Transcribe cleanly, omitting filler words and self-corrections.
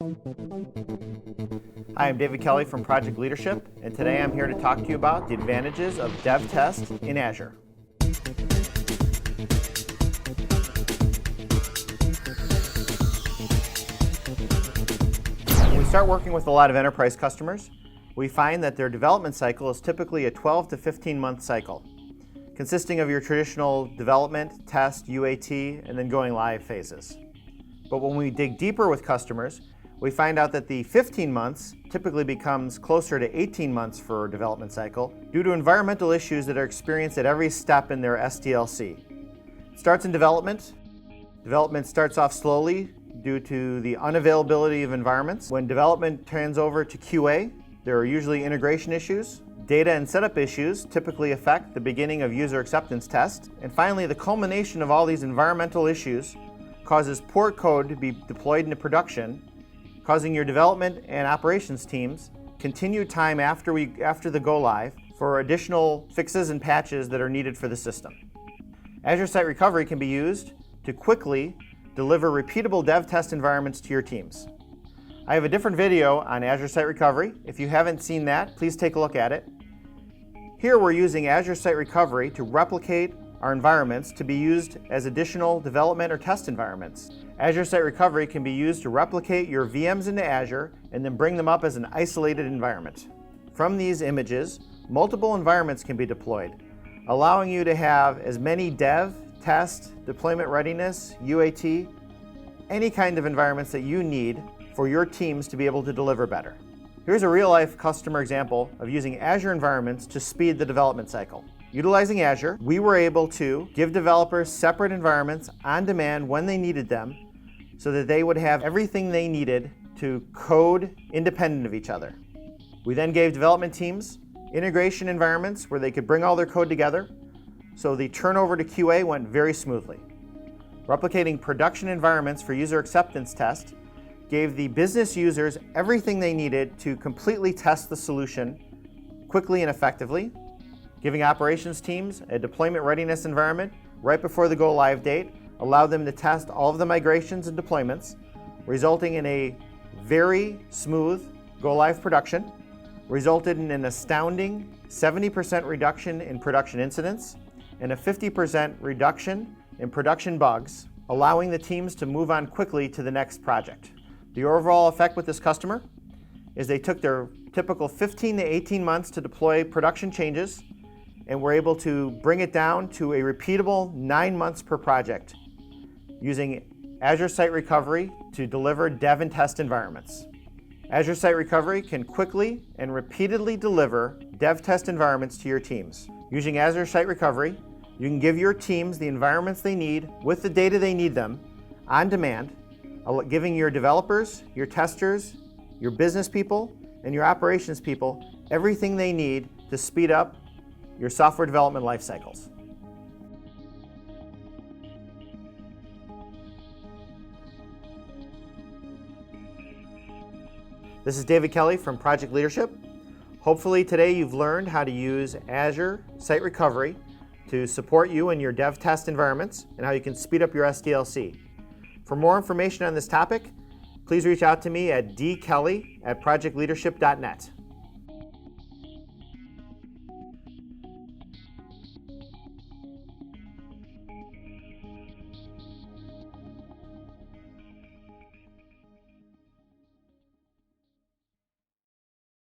Hi, I'm David Kelly from Project Leadership, and today I'm here to talk to you about the advantages of DevTest in Azure. When we start working with a lot of enterprise customers, we find that their development cycle is typically a 12 to 15-month cycle, consisting of your traditional development, test, UAT, and then going live phases. But when we dig deeper with customers, we find out that the 15 months typically becomes closer to 18 months for a development cycle due to environmental issues that are experienced at every step in their SDLC. It starts in development. Development starts off slowly due to the unavailability of environments. When development turns over to QA, there are usually integration issues. Data and setup issues typically affect the beginning of user acceptance test. And finally, the culmination of all these environmental issues causes poor code to be deployed into production, causing your development and operations teams continued time after the go live for additional fixes and patches that are needed for the system. Azure Site Recovery can be used to quickly deliver repeatable dev test environments to your teams. I have a different video on Azure Site Recovery. If you haven't seen that, please take a look at it. Here we're using Azure Site Recovery to replicate our environments to be used as additional development or test environments. Azure Site Recovery can be used to replicate your VMs into Azure and then bring them up as an isolated environment. From these images, multiple environments can be deployed, allowing you to have as many dev, test, deployment readiness, UAT, any kind of environments that you need for your teams to be able to deliver better. Here's a real-life customer example of using Azure environments to speed the development cycle. Utilizing Azure, we were able to give developers separate environments on demand when they needed them so that they would have everything they needed to code independent of each other. We then gave development teams integration environments where they could bring all their code together, so the turnover to QA went very smoothly. Replicating production environments for user acceptance test gave the business users everything they needed to completely test the solution quickly and effectively, giving operations teams a deployment readiness environment right before the go live date allowed them to test all of the migrations and deployments, resulting in a very smooth go live production, resulted in an astounding 70% reduction in production incidents and a 50% reduction in production bugs, allowing the teams to move on quickly to the next project. The overall effect with this customer is they took their typical 15 to 18 months to deploy production changes and were able to bring it down to a repeatable 9 months per project using Azure Site Recovery to deliver dev and test environments. Azure Site Recovery can quickly and repeatedly deliver dev test environments to your teams. Using Azure Site Recovery, you can give your teams the environments they need with the data they need them on demand, giving your developers, your testers, your business people, and your operations people everything they need to speed up your software development life cycles. This is David Kelly from Project Leadership. Hopefully today you've learned how to use Azure Site Recovery to support you in your dev test environments and how you can speed up your SDLC. For more information on this topic, please reach out to me at dkelly@projectleadership.net.